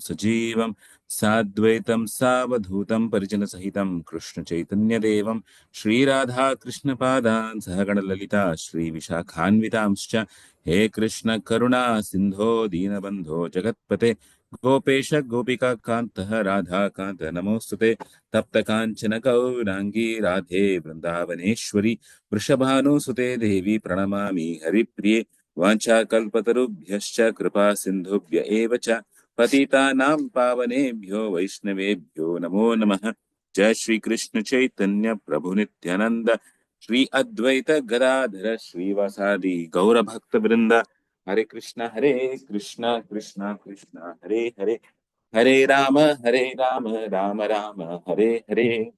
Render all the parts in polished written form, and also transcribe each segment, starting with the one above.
सजीवं साद्वैतं सावधूतं परिजनसहितं कृष्णचैतन्यदेवं श्रीराधाकृष्णपादान् सहगणललिता श्रीविशाखान्वितांश्च हे कृष्ण करुणा सिन्धो दीनबन्धो जगत्पते गोपेश गोपिकान्तः राधाकान्त नमोऽस्तुते तप्तकाञ्चन गौराङ्गी राधे वृन्दावनेश्वरी वृषभानुसुते देवी प्रणमामि हरिप्रिये वाञ्छाकल्पतरुभ्यश्च कृपा सिन्धुभ्य एव च पतितानां पावनेभ्यो वैष्णवेभ्यो नमो नमः। जय श्री कृष्ण चैतन्य प्रभु नित्यानंद श्री अद्वैत गदाधर श्रीवासादि गौर भक्त वृंद हरे Krishna Krishna Krishna Hare Hare Hare Ram Ram Ram Hare Hare.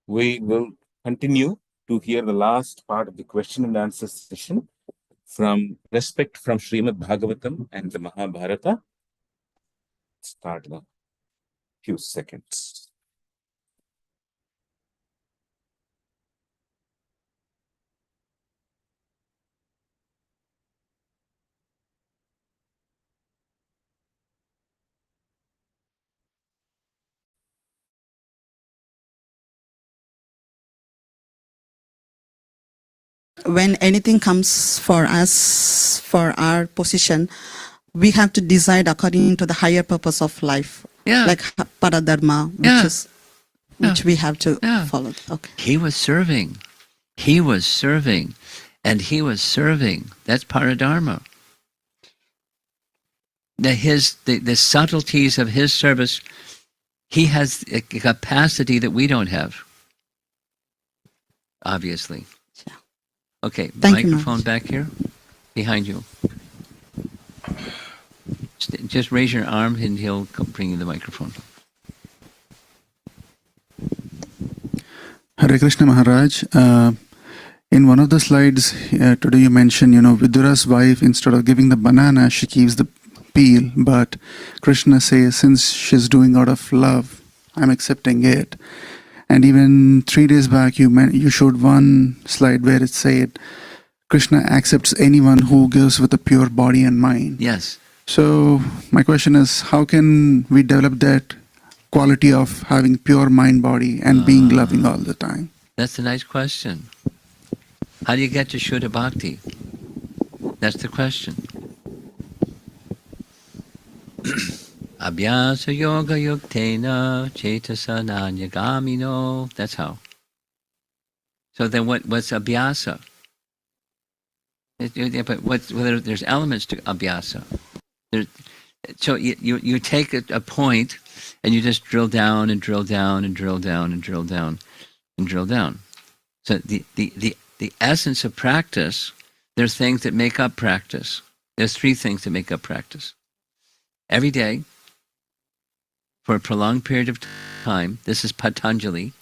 We will continue to hear the last part of the question and answer session from respect from Srimad Bhagavatam and the Mahabharata. Start in a few seconds. When anything comes for us, for our position, we have to decide according to the higher purpose of life. Yeah. Like paradharma, which we have to follow. Okay. He was serving. He was serving. And he was serving. That's paradharma. The subtleties of his service, he has a capacity that we don't have. Obviously. Yeah. Okay, Thank microphone you, back here, behind you. Just raise your arm and he'll bring you the microphone. Hare Krishna Maharaj. In one of the slides today you mentioned, Vidura's wife, instead of giving the banana, she keeps the peel. But Krishna says, since she's doing out of love, I'm accepting it. And even 3 days back, you showed one slide where it said, Krishna accepts anyone who gives with a pure body and mind. Yes. So my question is, how can we develop that quality of having pure mind, body, and being loving all the time? That's a nice question. How do you get to Shuddha Bhakti? That's the question. Abhyasa yoga yuktena cetasa nanyagamino. That's how. So then what's abhyasa? But there's elements to abhyasa. So you take a point and you just drill down and drill down and drill down and drill down and drill down. So the essence of practice, there's things that make up practice. There's 3 things that make up practice. Every day, for a prolonged period of time, this is Patanjali,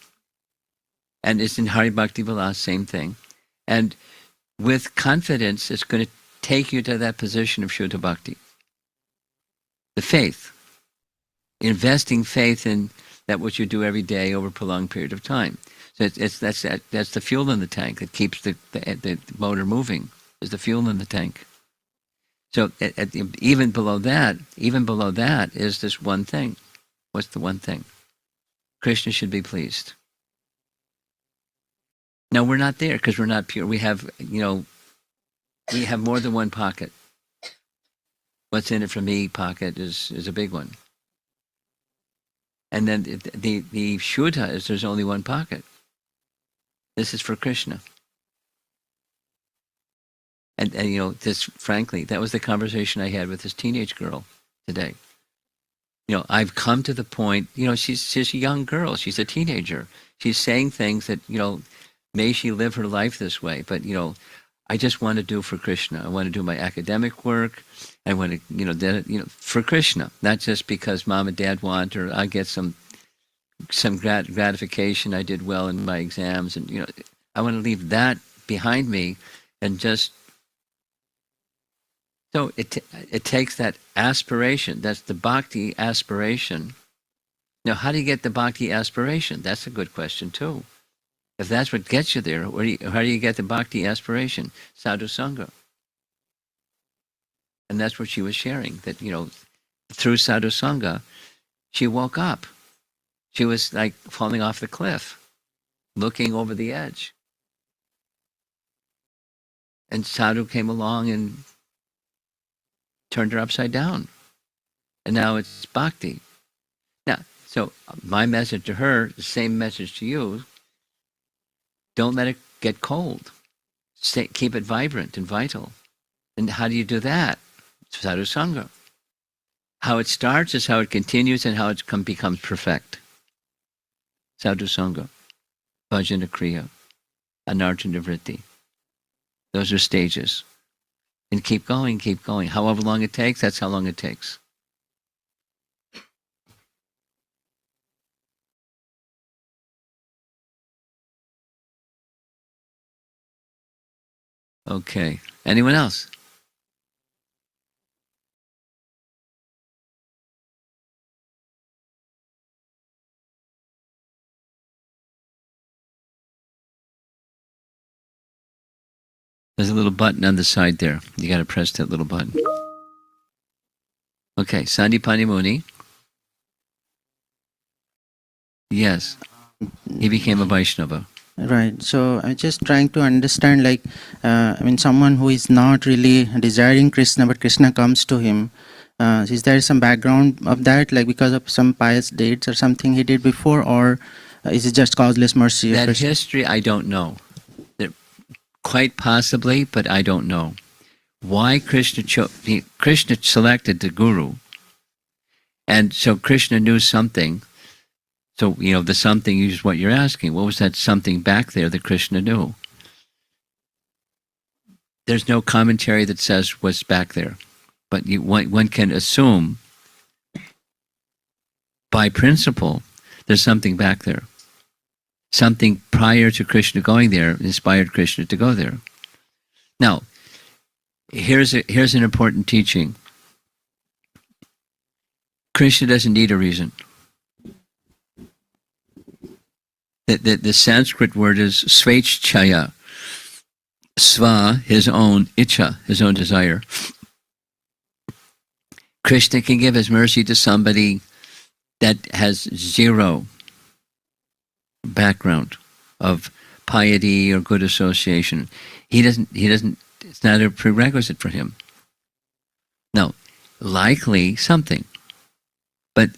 and it's in Hari Bhakti Vilas, same thing. And with confidence, it's going to take you to that position of Shuddha Bhakti. The faith, investing faith in that what you do every day over a prolonged period of time. So that's the fuel in the tank that keeps the motor moving. Is the fuel in the tank. So even below that is this one thing. What's the one thing? Krishna should be pleased. Now we're not there because we're not pure. We have more than one pocket. What's in it for me pocket is a big one. And then the Shuddha is there's only one pocket. This is for Krishna. And this, frankly, that was the conversation I had with this teenage girl today. I've come to the point, she's a young girl. She's a teenager. She's saying things that, may she live her life this way. But, I just want to do for Krishna. I want to do my academic work. I want to, for Krishna, not just because mom and dad want, or I get some gratification. I did well in my exams. And, I want to leave that behind me and just. So it takes that aspiration. That's the bhakti aspiration. Now, how do you get the bhakti aspiration? That's a good question too. If that's what gets you there, how do you get the bhakti aspiration? Sadhu Sangha. And that's what she was sharing. That through sadhusanga, she woke up. She was like falling off the cliff, looking over the edge. And sadhu came along and turned her upside down. And now it's bhakti. Now, so my message to her, the same message to you, don't let it get cold. Keep it vibrant and vital. And how do you do that? Sadhu Sangha. How it starts is how it continues and how it becomes perfect. Sadhu Sangha, Bhajana Kriya, Anarjana Vritti. Those are stages. And keep going, keep going. However long it takes, that's how long it takes. Okay. Anyone else? There's a little button on the side there. You got to press that little button. Okay, Sandipani Muni. Yes, he became a Vaishnava. Right. So I'm just trying to understand, like, someone who is not really desiring Krishna, but Krishna comes to him. Is there some background of that, like because of some pious deeds or something he did before, or is it just causeless mercy of That Krishna? history, I don't know. Quite possibly, but I don't know. Why Krishna selected the guru, and so Krishna knew something. So, the something is what you're asking. What was that something back there that Krishna knew? There's no commentary that says what's back there. But one can assume, by principle, there's something back there. Something prior to Krishna going there inspired Krishna to go there. Now, here's an important teaching. Krishna doesn't need a reason. The Sanskrit word is svechchaya. Sva, his own icha, his own desire. Krishna can give his mercy to somebody that has zero background of piety or good association. He doesn't, it's not a prerequisite for him. No, likely something. But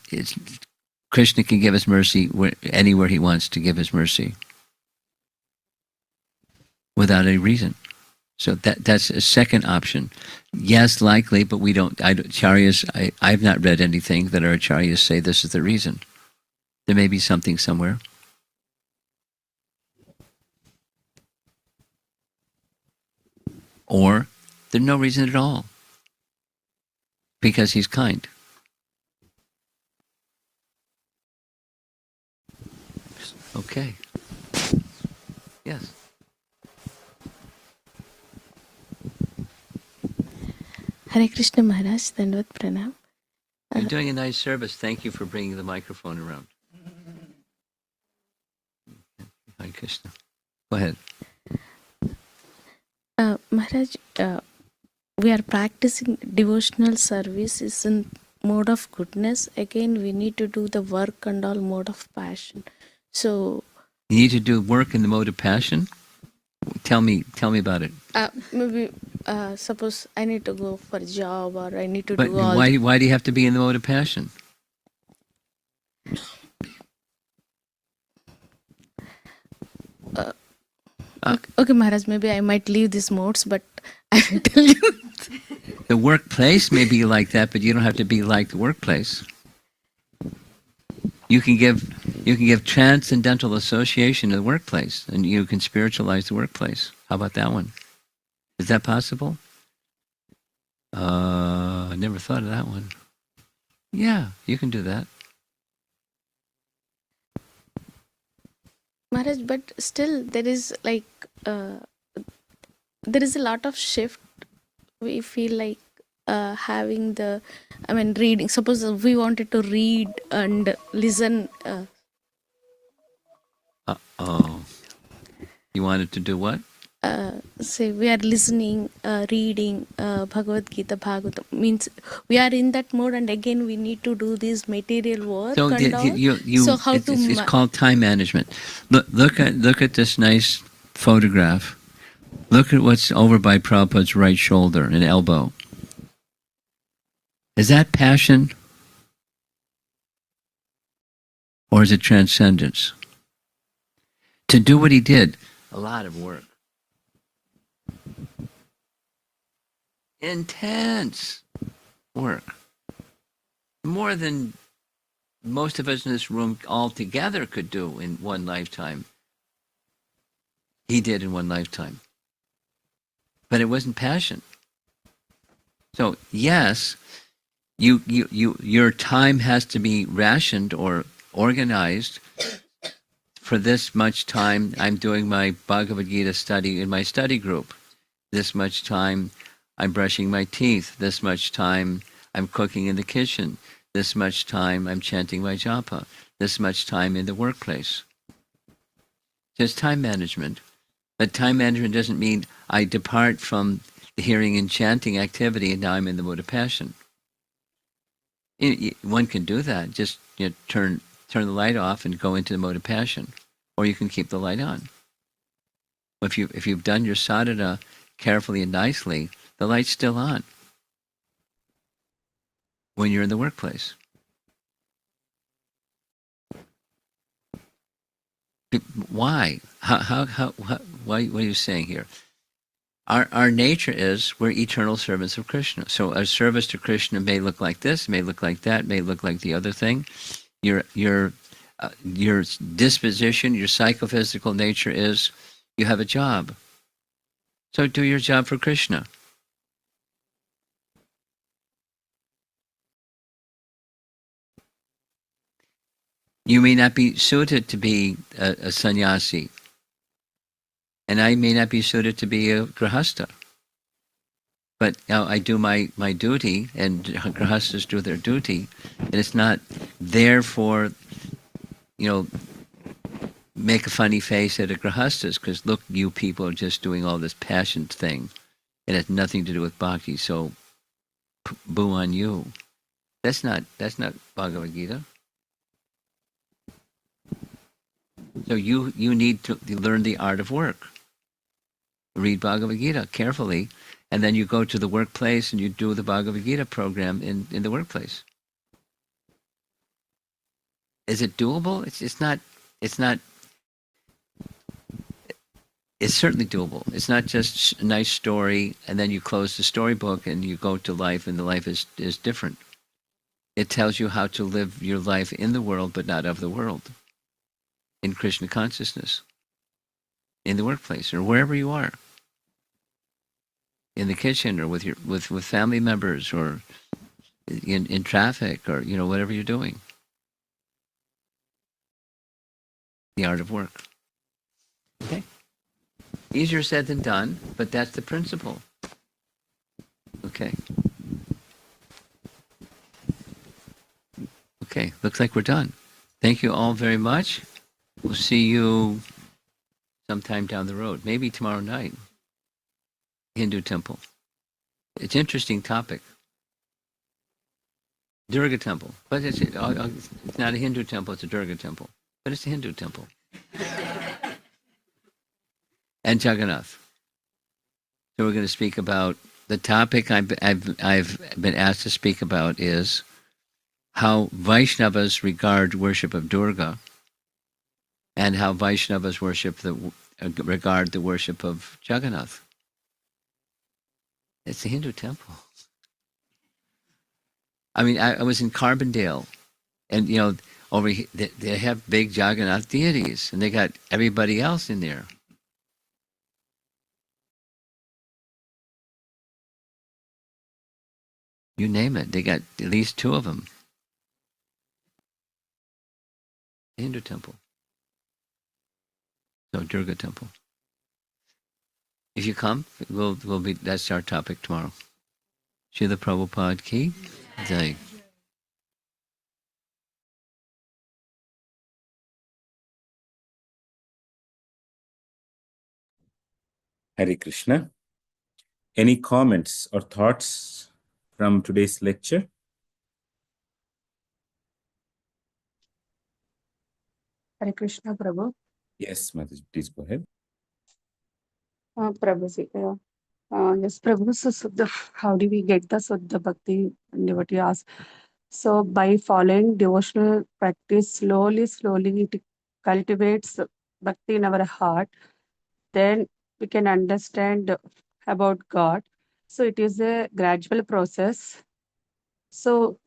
Krishna can give his mercy anywhere he wants to give his mercy without any reason. So that's a second option. Yes, likely, but we don't. Acharyas, I've not read anything that our acharyas say this is the reason. There may be something somewhere. Or there's no reason at all. Because he's kind. Okay. Yes. Hare Krishna Maharaj, Dandavad Pranam. You're doing a nice service. Thank you for bringing the microphone around. Hare Krishna. Go ahead. Maharaj, we are practicing devotional service is in mode of goodness. Again, we need to do the work and all mode of passion. So You need to do work in the mode of passion? Tell me about it. maybe suppose I need to go for a job or I need to But do all. why do you have to be in the mode of passion? Okay, Maharaj, maybe I might leave these modes, but I will tell you. The workplace may be like that, but you don't have to be like the workplace. You can give transcendental association to the workplace, and you can spiritualize the workplace. How about that one? Is that possible? I never thought of that one. Yeah, you can do that. Maharaj, but still there is like there is a lot of shift. We feel like having the, reading. Suppose we wanted to read and listen. Oh, you wanted to do what? say we are listening, reading Bhagavad Gita, Bhagavatam, means we are in that mode, and again we need to do this material work So and all. So how to it's called time management. Look at this nice photograph. Look at what's over by Prabhupada's right shoulder and elbow. Is that passion or is it transcendence? To do what he did, a lot of work. Intense work. More than most of us in this room all together could do in one lifetime. He did in one lifetime. But it wasn't passion. So yes, your time has to be rationed or organized. For this much time, I'm doing my Bhagavad Gita study in my study group. This much time, I'm brushing my teeth. This much time, I'm cooking in the kitchen. This much time, I'm chanting my japa. This much time in the workplace. Just time management. But time management doesn't mean I depart from the hearing and chanting activity and now I'm in the mode of passion. One can do that. Just turn the light off and go into the mode of passion. Or you can keep the light on. If you've done your sadhana carefully and nicely, the light's still on when you're in the workplace. Why? What are you saying here? Our nature is we're eternal servants of Krishna. So our service to Krishna may look like this, may look like that, may look like the other thing. Your disposition, your psychophysical nature is you have a job. So do your job for Krishna. You may not be suited to be a sannyasi, and I may not be suited to be a grihastha. But I do my duty, and grihasthas do their duty, and it's not there for, make a funny face at a grihasthas, because look, you people are just doing all this passion thing. It has nothing to do with bhakti, so boo on you. That's not Bhagavad Gita. So you need to learn the art of work. Read Bhagavad Gita carefully, and then you go to the workplace and you do the Bhagavad Gita program in the workplace. Is it doable? It's not. It's certainly doable. It's not just a nice story, and then you close the storybook and you go to life, and the life is different. It tells you how to live your life in the world, but not of the world. In Krishna consciousness, in the workplace, or wherever you are, in the kitchen, or with family members, or in traffic, or whatever you're doing. The art of work. Okay. Easier said than done, but that's the principle. Okay. Okay, looks like we're done. Thank you all very much. We'll see you sometime down the road, maybe tomorrow night. Hindu temple. It's an interesting topic. Durga temple. But it's not a Hindu temple, it's a Durga temple. But it's a Hindu temple. And Jagannath. So we're going to speak about the topic I've been asked to speak about is how Vaishnavas regard worship of Durga, and how Vaishnavas regard the worship of Jagannath. It's a Hindu temple. I mean, I was in Carbondale, and over here they have big Jagannath deities, and they got everybody else in there. You name it, they got at least two of them. Hindu temple. So Durga temple. If you come, we'll be. That's our topic tomorrow. Srila Prabhupada ki jai. Hare Krishna. Any comments or thoughts from today's lecture? Hare Krishna, Prabhu. Yes, Mataji, please go ahead. Prabhuji, yes, Prabhu, so how do we get the Suddha Bhakti? Devotee asked. So by following devotional practice, slowly it cultivates Bhakti in our heart. Then we can understand about God. So it is a gradual process. So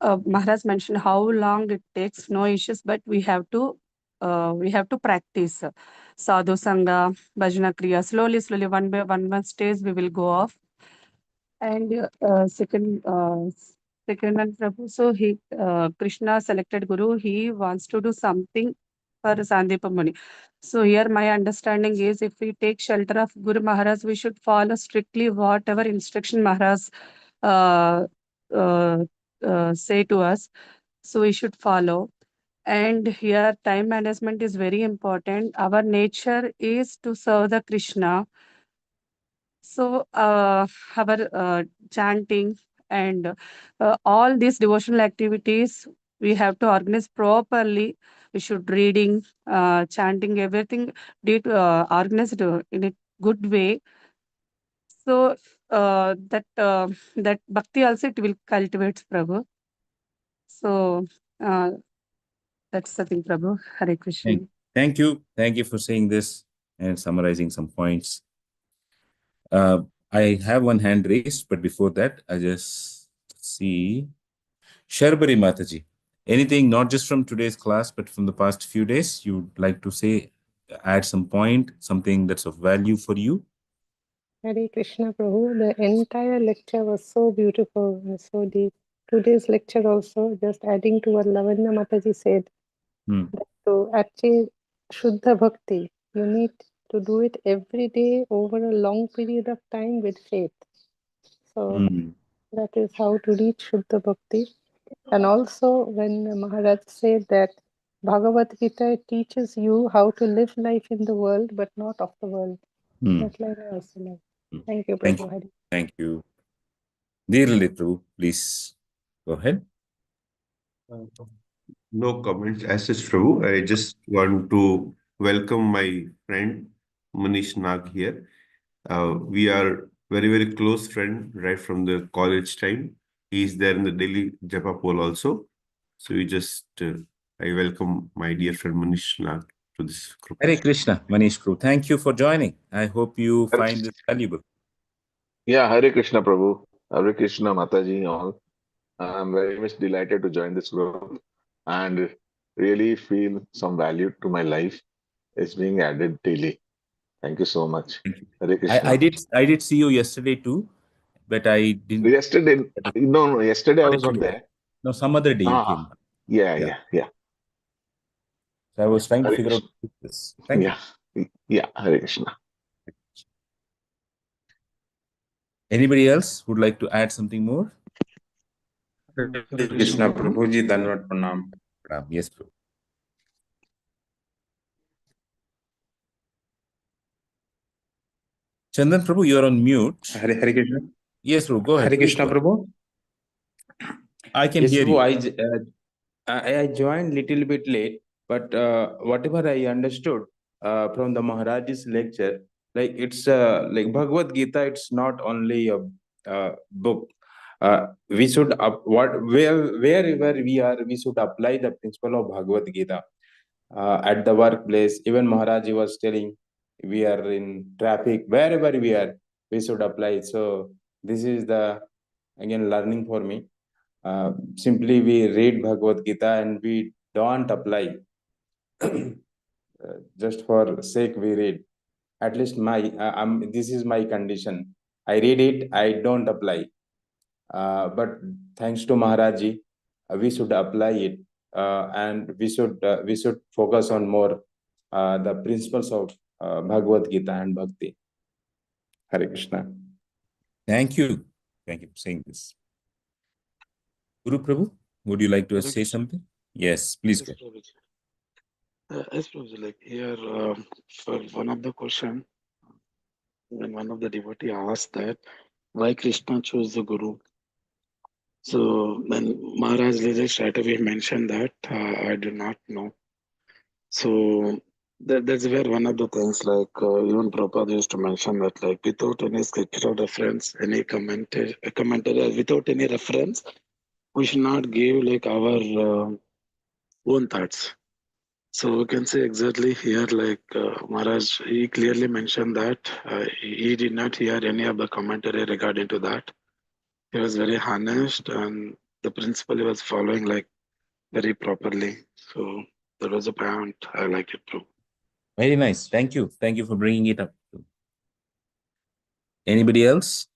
Maharaj mentioned how long it takes, no issues, but we have to practice sadhu sangha, bhajana kriya. Slowly, one by one stage we will go off. And second one, Prabhu. So he Krishna selected Guru. He wants to do something for Sandeepa Muni. So here my understanding is, if we take shelter of Guru Maharaj, we should follow strictly whatever instruction Maharaj uh, uh, say to us. So we should follow. And here time management is very important. Our nature is to serve the Krishna. So our chanting and all these devotional activities we have to organize properly. We should reading, chanting, everything did organized in a good way. So that bhakti also it will cultivate, Prabhu. So uh, that's the thing, Prabhu. Hare Krishna. Thank you for saying this and summarizing some points. I have one hand raised, but before that, I just see Sharbari Mataji. Anything not just from today's class, but from the past few days, you'd like to say, add some point, something that's of value for you? Hare Krishna Prabhu, the entire lecture was so beautiful and so deep. Today's lecture also, just adding to what Lavanya Mataji said, that to achieve Shuddha Bhakti, you need to do it every day over a long period of time with faith. So that is how to reach Shuddha Bhakti. And also when Maharaj said that Bhagavad Gita teaches you how to live life in the world but not of the world. That line I also like. Thank you, Prabhu. Hari. Thank you. Dearly Prabhu, please go ahead. No comments as such, Prabhu. I just want to welcome my friend Manish Nag here. We are very close friend right from the college time. He's there in the Delhi Japa poll also. So we just I welcome my dear friend Manish Nag to this group. Hare Krishna, Manish Prabhu. Thank you for joining. I hope you find this valuable. Yeah, Hare Krishna Prabhu, Hare Krishna Mataji, all. I'm very much delighted to join this group and really feel some value to my life is being added daily. Thank you so much. Hare Krishna. I did see you yesterday too, but I didn't. Yesterday, no, yesterday I was not there. No, some other day you Ah, came. yeah. So I was trying to Hare figure out Krishna. this. Thank you. Yeah, Hare Krishna. Anybody else would like to add something more? Hare Krishna Prabhuji, Danvat Pranam. Yes, Prabhu. Chandan Prabhu, you are on mute. Hare Krishna. Yes, Prabhu, go ahead. Hare Krishna Prabhu. I can Yes, hear you. I joined little bit late, but whatever I understood from the Maharaj's lecture, like it's like Bhagavad Gita. It's not only a book. We should wherever we are, we should apply the principle of Bhagavad Gita. At the workplace, even Maharaj was telling, we are in traffic, wherever we are, we should apply. So this is the again learning for me. Simply we read Bhagavad Gita and we don't apply. Just for sake we read. At least this is my condition. I read it, I don't apply. But thanks to Maharaji, we should apply it, and we should focus on more the principles of Bhagavad Gita and Bhakti. Hare Krishna. Thank you for saying this. Guru Prabhu, would you like to say something? Yes, please go. Yes, Prabhuji, like here, for one of the question, when one of the devotee asked that why Krishna chose the Guru. So then Maharaj just right away mentioned that I do not know. So that's where one of the things like even Prabhupada used to mention that like without any scriptural reference, any commentary, without any reference, we should not give like our own thoughts. So we can say exactly here like Maharaj, he clearly mentioned that he did not hear any of the commentary regarding to that. He was very honest and the principle he was following like very properly. So that was a point I like it too. Very nice. Thank you. Thank you for bringing it up. Anybody else?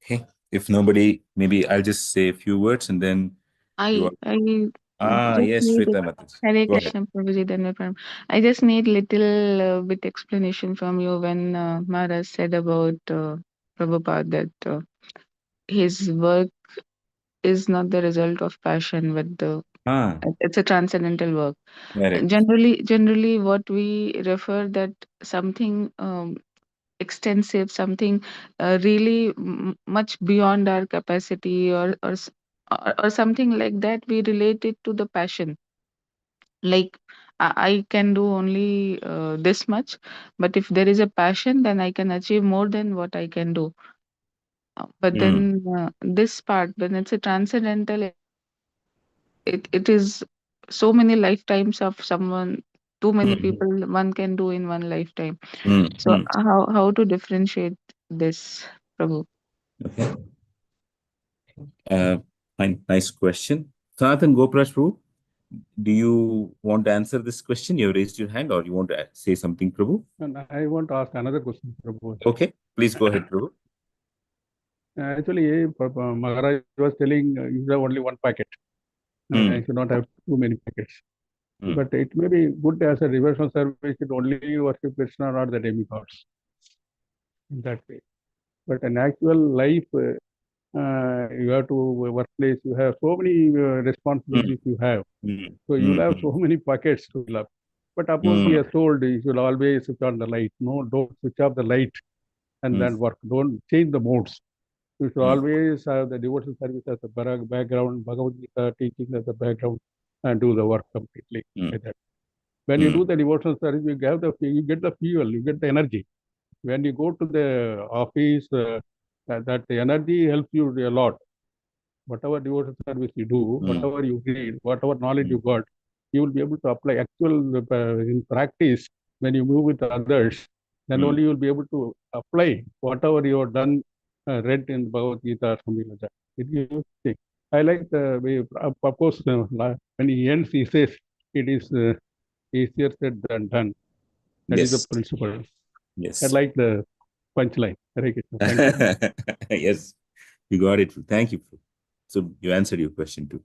Okay. If nobody, maybe I'll just say a few words and then you are. Just Yes, need Shweta Mataji. Hare Go ahead. Krishna Prabhuji, Dhanyaparam. I just need little bit explanation from you when Maharaj said about Prabhupada that his work is not the result of passion, but it's a transcendental work. Correct. Generally, what we refer that something extensive, something really much beyond our capacity, or something like that, we relate it to the passion. Like I can do only this much, but if there is a passion, then I can achieve more than what I can do. But then this part, when it's a transcendental, it is so many lifetimes of someone, too many people one can do in one lifetime. So how to differentiate this, Prabhu? Okay. Fine. Nice question. Sanatan Goprash Prabhu, do you want to answer this question? You have raised your hand, or you want to say something, Prabhu? And I want to ask another question, Prabhu. Okay, please go ahead, Prabhu. Actually, Maharaj was telling you have only one packet. You should not have too many packets. But it may be good as a devotional service, you should only worship Krishna, not the demigods. In that way. But in actual life, you have to workplace, you have so many responsibilities you have. So you will have so many packets to fill up. But of course, he has told you should always switch on the light. No, don't switch off the light and then work. Don't change the modes. You should always have the devotional service as a background, Bhagavad Gita teaching as a background, and do the work completely like that. When you do the devotional service, you get the fuel, you get the energy. When you go to the office, that the energy helps you a lot. Whatever devotional service you do, whatever you read, whatever knowledge you got, you will be able to apply actual in practice. When you move with others, then only you will be able to apply whatever you have done, read in Bhagavad Gita or something like that. It gives thing. I like the way, of course, when he ends, he says, it is easier said than done. That is the principle. Yes. I like the punchline. Thank you. Yes, you got it. Thank you. So you answered your question too.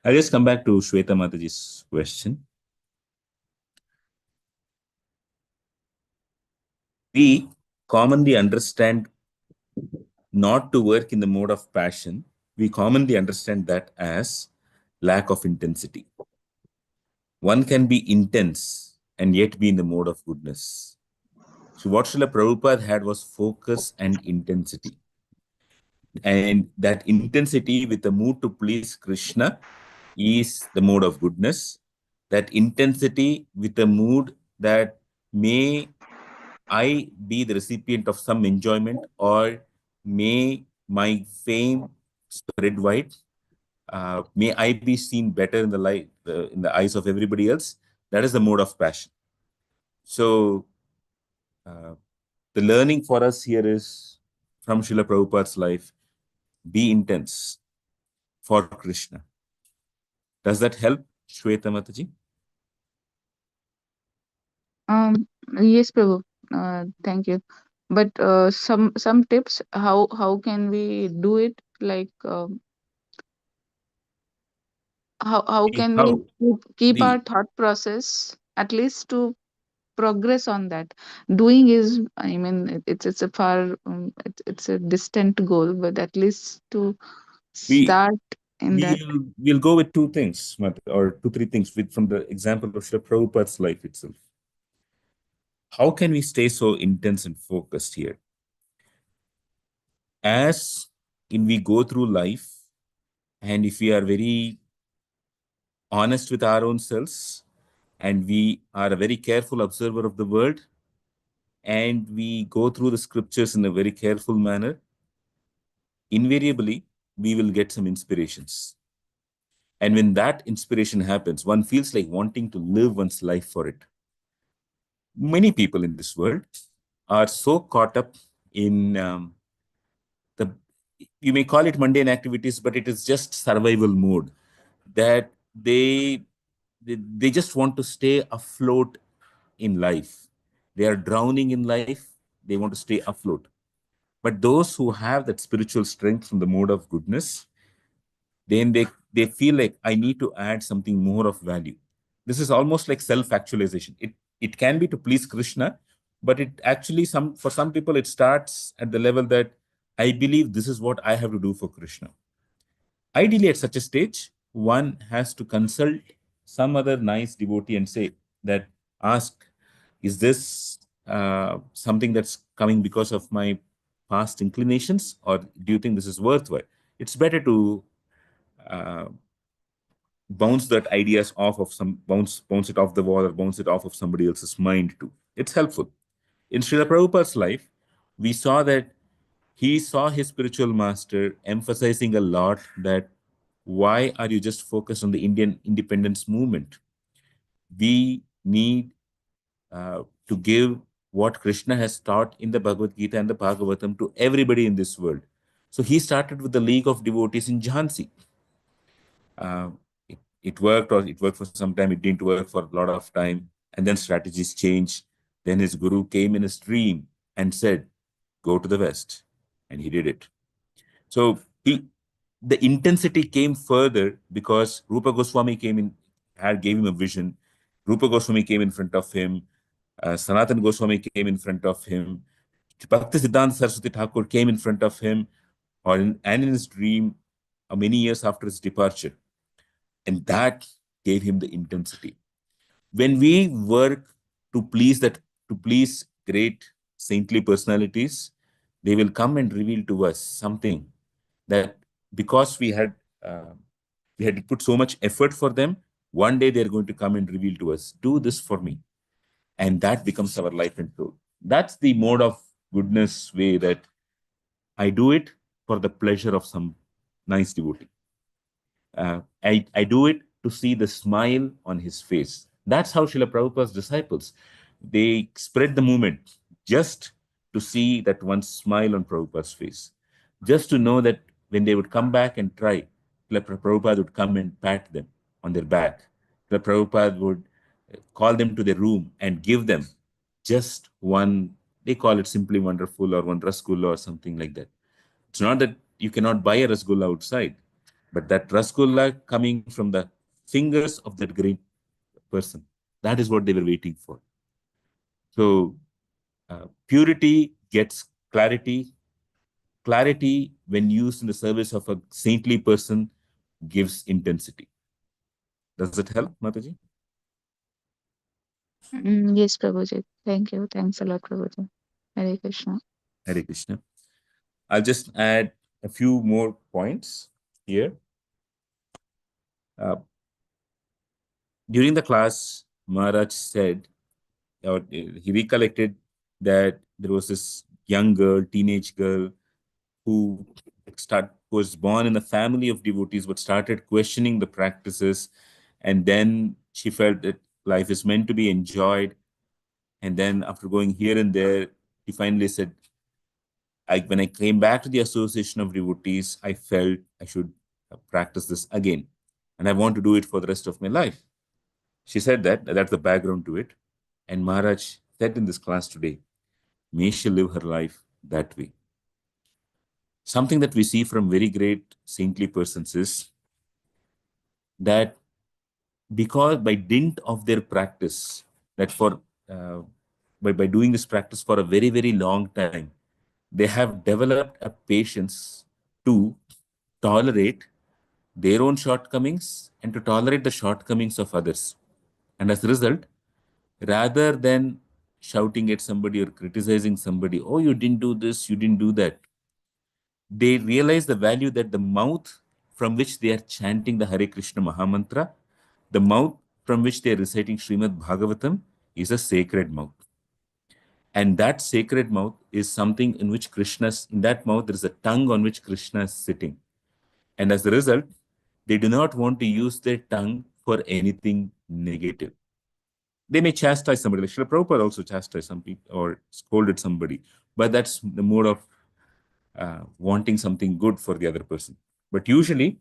I'll just come back to Shweta Mataji's question. We commonly understand not to work in the mode of passion. We commonly understand that as lack of intensity. One can be intense and yet be in the mode of goodness. So what Srila Prabhupada had was focus and intensity. And that intensity with the mood to please Krishna is the mode of goodness. That intensity with the mood that may I be the recipient of some enjoyment, or may my fame spread wide, may I be seen better in the light, in the eyes of everybody else. That is the mode of passion. So the learning for us here is from Srila Prabhupada's life: be intense for Krishna. Does that help, Shweta Mataji? Yes, Prabhu. Thank you. But some tips, how can we do it? Like how can we keep our thought process at least to progress on that? Doing is, I mean, it's a far it's a distant goal, but at least to start in that? We'll go with two things, or two, three things from the example of Srila Prabhupada's life itself. How can we stay so intense and focused here? As in we go through life, and if we are very honest with our own selves, and we are a very careful observer of the world, and we go through the scriptures in a very careful manner, invariably we will get some inspirations. And when that inspiration happens, one feels like wanting to live one's life for it. Many people in this world are so caught up in the, you may call it mundane activities, but it is just survival mode, that they just want to stay afloat in life. They are drowning in life. They want to stay afloat. But those who have that spiritual strength from the mode of goodness, then they feel like, I need to add something more of value. This is almost like self-actualization. It can be to please Krishna, but it actually, for some people, it starts at the level that I believe this is what I have to do for Krishna. Ideally, at such a stage, one has to consult some other nice devotee and say that, ask, is this something that's coming because of my past inclinations, or do you think this is worthwhile? It's better to bounce that ideas off of bounce it off the wall, or bounce it off of somebody else's mind too. It's helpful. In Srila Prabhupada's life, we saw that he saw his spiritual master emphasizing a lot that, why are you just focused on the Indian independence movement? We need to give what Krishna has taught in the Bhagavad Gita and the Bhagavatam to everybody in this world. So he started with the League of Devotees in Jhansi. It worked, or it worked for some time, it didn't work for a lot of time, and then strategies changed. Then his guru came in his dream and said, go to the West, and he did it. So the intensity came further because Rupa Goswami gave him a vision. Rupa Goswami came in front of him. Sanatan Goswami came in front of him. Bhakti Siddhanta Saraswati Thakur came in front of him, and in his dream, many years after his departure. And that gave him the intensity. When we work to please great saintly personalities, they will come and reveal to us something that, because we had put so much effort for them, one day they're going to come and reveal to us, do this for me. And that becomes our life and soul. That's the mode of goodness way, that I do it for the pleasure of some nice devotee. I do it to see the smile on his face. That's how Srila Prabhupada's disciples, they spread the movement just to see that one smile on Prabhupada's face. Just to know that when they would come back and try, Srila Prabhupada would come and pat them on their back. Srila Prabhupada would call them to their room and give them just one, they call it Simply Wonderful, or one rasgulla or something like that. It's not that you cannot buy a rasgulla outside, but that rasgulla coming from the fingers of that great person, that is what they were waiting for. So purity gets clarity. Clarity, when used in the service of a saintly person, gives intensity. Does it help, Mataji? Yes, Prabhuji. Thank you. Thanks a lot, Prabhuji. Hare Krishna. Hare Krishna. I'll just add a few more points here. During the class, Maharaj said, or he recollected, that there was this young girl, teenage girl, who was born in a family of devotees, but started questioning the practices. And then she felt that life is meant to be enjoyed. And then after going here and there, he finally said, when I came back to the association of devotees, I felt I should practice this again. And I want to do it for the rest of my life. She said that's the background to it. And Maharaj said in this class today, may she live her life that way. Something that we see from very great saintly persons is that, because by dint of their practice, that by doing this practice for a very, very long time, they have developed a patience to tolerate their own shortcomings and to tolerate the shortcomings of others. And as a result, rather than shouting at somebody or criticizing somebody, oh, you didn't do this, you didn't do that, they realize the value that the mouth from which they are chanting the Hare Krishna Mahamantra, the mouth from which they are reciting Srimad Bhagavatam is a sacred mouth. And that sacred mouth is something in which in that mouth, there is a tongue on which Krishna is sitting. And as a result, they do not want to use their tongue for anything negative. They may chastise somebody. Like Srila Prabhupada also chastised some people or scolded somebody, but that's the mode of wanting something good for the other person. But usually,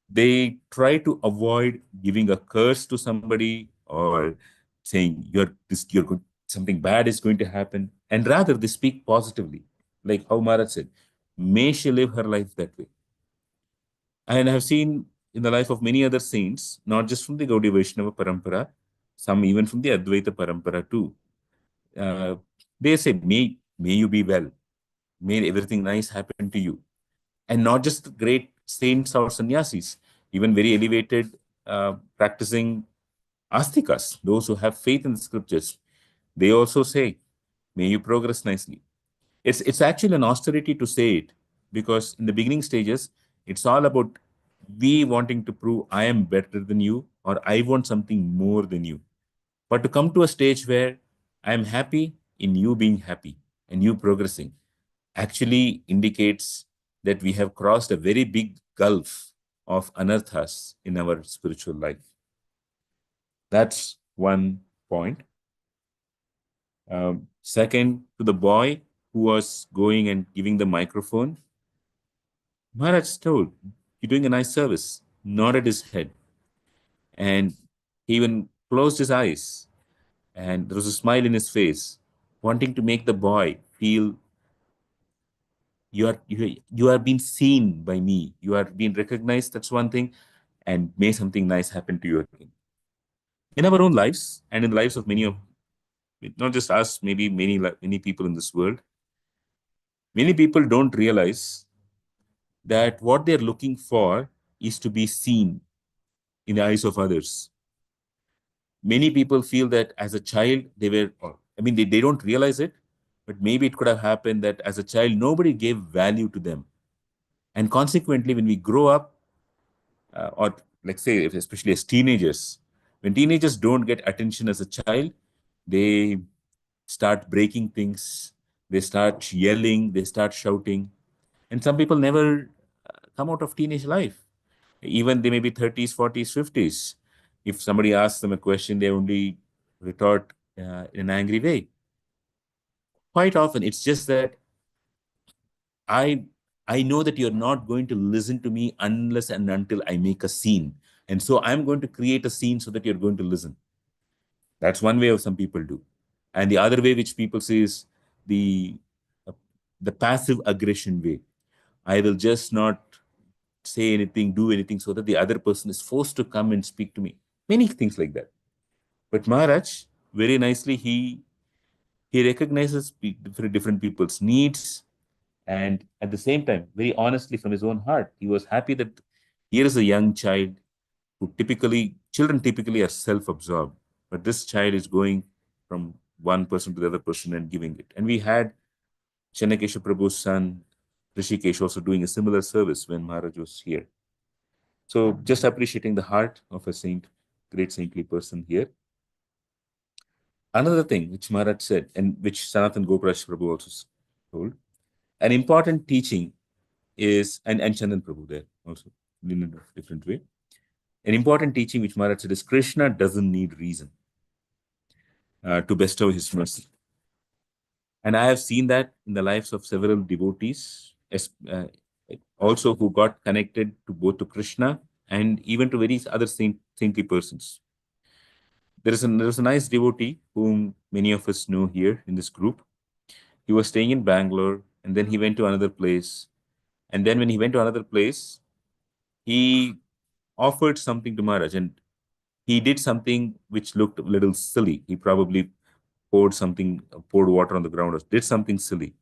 they try to avoid giving a curse to somebody or saying you're good, something bad is going to happen, and rather they speak positively, like how Maharaj said, may she live her life that way. And I have seen in the life of many other saints, not just from the Gaudiya Vaishnava Parampara, some even from the Advaita Parampara too. They say, may you be well, may everything nice happen to you. And not just great saints or sannyasis, even very elevated practicing astikas, those who have faith in the scriptures, they also say, may you progress nicely. It's actually an austerity to say it, because in the beginning stages, it's all about we wanting to prove I am better than you or I want something more than you. But to come to a stage where I am happy in you being happy and you progressing actually indicates that we have crossed a very big gulf of anarthas in our spiritual life. That's one point. Second, to the boy who was going and giving the microphone, Maharaj told, you're doing a nice service, nodded his head, and he even closed his eyes, and there was a smile in his face, wanting to make the boy feel you are being seen by me, you are being recognized. That's one thing, and may something nice happen to you again. In our own lives and in the lives of many of, not just us, maybe many people in this world, many people don't realize that what they're looking for is to be seen in the eyes of others. Many people feel that as a child they don't realize it, but maybe it could have happened that as a child nobody gave value to them, and consequently when we grow up, or let's say especially as teenagers, when teenagers don't get attention as a child, they start breaking things, they start yelling, they start shouting, and some people never come out of teenage life. Even they may be 30s, 40s, 50s. If somebody asks them a question, they only retort in an angry way. Quite often, it's just that I I know that you're not going to listen to me unless and until I make a scene. And so I'm going to create a scene so that you're going to listen. That's one way of some people do. And the other way which people say is the uh, the passive aggression way. I will just not say anything, do anything so that the other person is forced to come and speak to me. Many things like that. But Maharaj, very nicely, he recognizes different people's needs, and at the same time, very honestly from his own heart, he was happy that here is a young child children typically are self-absorbed, but this child is going from one person to the other person and giving it. And we had Chennakesha Prabhu's son, Rishikesh, also doing a similar service when Maharaj was here. So just appreciating the heart of a great saintly person here. Another thing which Maharaj said, and which Sanatan Gopurash Prabhu also told, an important teaching is, and Chandan Prabhu there also, in a different way. An important teaching which Maharaj said is Krishna doesn't need reason to bestow his mercy. And I have seen that in the lives of several devotees, also who got connected to both to Krishna and even to various other saintly persons. There was a nice devotee whom many of us know here in this group. He was staying in Bangalore, and then he went to another place. And then when he went to another place, he offered something to Maharaj, and he did something which looked a little silly. He probably poured water on the ground, or did something silly.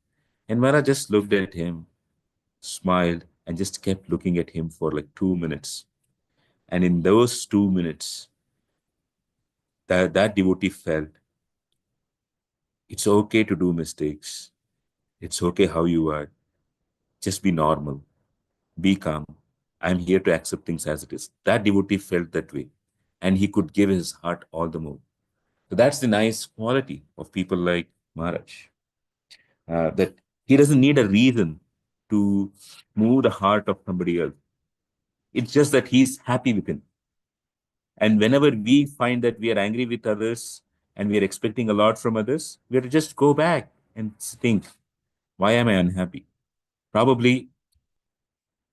And Maharaj just looked at him, smiled, and just kept looking at him for like 2 minutes. And in those 2 minutes, that devotee felt it's okay to do mistakes. It's okay how you are. Just be normal. Be calm. I'm here to accept things as it is. That devotee felt that way. And he could give his heart all the more. So that's the nice quality of people like Maharaj. That he doesn't need a reason to move the heart of somebody else. It's just that he's happy within. And whenever we find that we are angry with others and we are expecting a lot from others, we have to just go back and think, why am I unhappy? Probably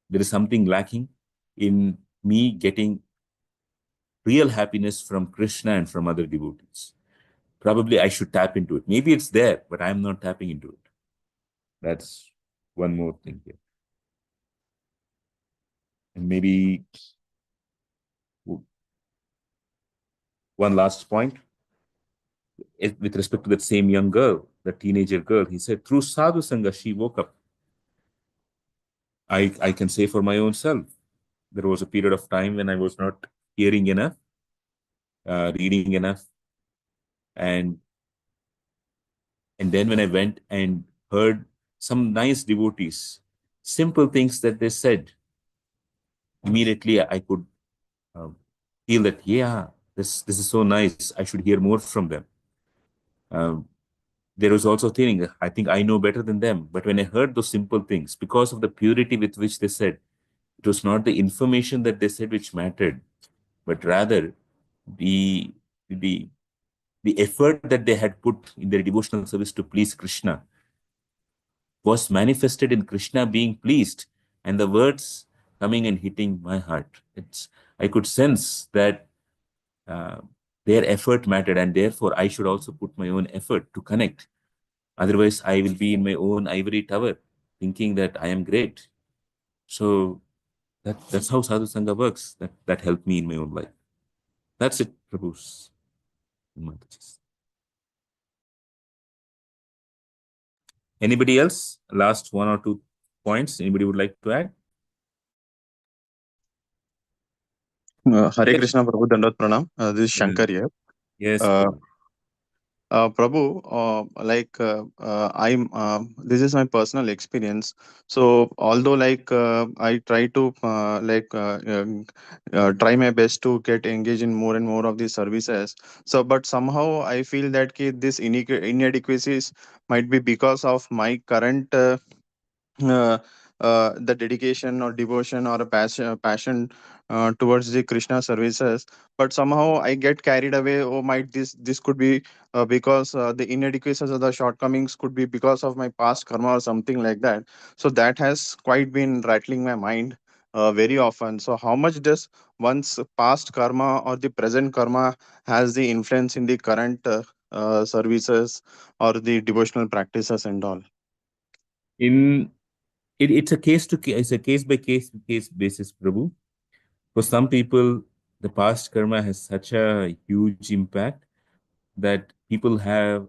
there is something lacking in me getting real happiness from Krishna and from other devotees. Probably I should tap into it. Maybe it's there, but I'm not tapping into it. That's one more thing here. And maybe one last point with respect to that same young girl, the teenager girl. He said, through sadhu sangha, she woke up. I can say for my own self, there was a period of time when I was not hearing enough, reading enough, and then when I went and heard some nice devotees, simple things that they said, immediately I could feel that, yeah, this is so nice. I should hear more from them. There was also thinking, I think I know better than them. But when I heard those simple things, because of the purity with which they said, it was not the information that they said which mattered, but rather the the the effort that they had put in their devotional service to please Krishna was manifested in Krishna being pleased, and the words coming and hitting my heart. I could sense that their effort mattered, and therefore I should also put my own effort to connect. Otherwise, I will be in my own ivory tower, thinking that I am great. So that's how Sadhu Sangha works. That helped me in my own life. That's it, Prabhus. Anybody else? Last one or two points. Anybody would like to add? Hare Yes. Krishna Prabhu Dandat Pranam. This is Shankar here. Yes, Uh, Prabhu. Prabhu, this is my personal experience. So, although I try to try my best to get engaged in more and more of these services. So, but somehow I feel that this inadequacies might be because of my current uh, the dedication or devotion or a passion towards the Krishna services. But somehow I get carried away. Oh, might this could be because the inadequacies or the shortcomings could be because of my past karma or something like that. So that has quite been rattling my mind very often. So how much does one's past karma or the present karma has the influence in the current services or the devotional practices and all? It's a it's a case by case basis, Prabhu. For some people, the past karma has such a huge impact that people have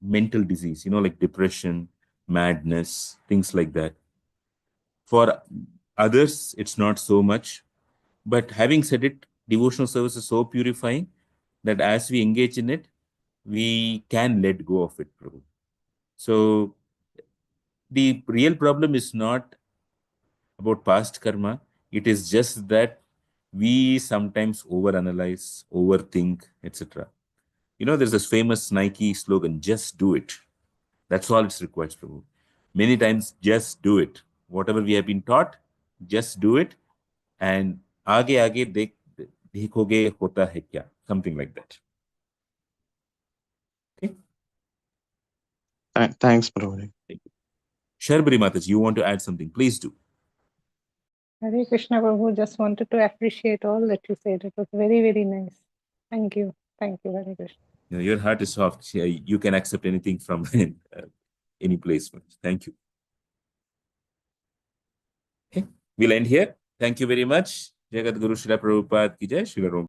mental disease, like depression, madness, things like that. For others, it's not so much. But having said it, devotional service is so purifying that as we engage in it, we can let go of it, Prabhu. So the real problem is not about past karma. It is just that we sometimes overanalyze, overthink, etc. There's this famous Nike slogan, just do it. That's all it's required, Prabhu. Many times, just do it. Whatever we have been taught, just do it. And आगे आगे देखोगे होता है क्या, something like that. Okay. Thanks, Prabhu. Sharbari Mataji, you want to add something? Please do. Hare Krishna Prabhu, just wanted to appreciate all that you said. It was very, very nice. Thank you. Thank you, Hare Krishna. Your heart is soft. You can accept anything from any place. Thank you. Okay. We'll end here. Thank you very much. Jagat Guru Srila Prabhupada ki jai. Srila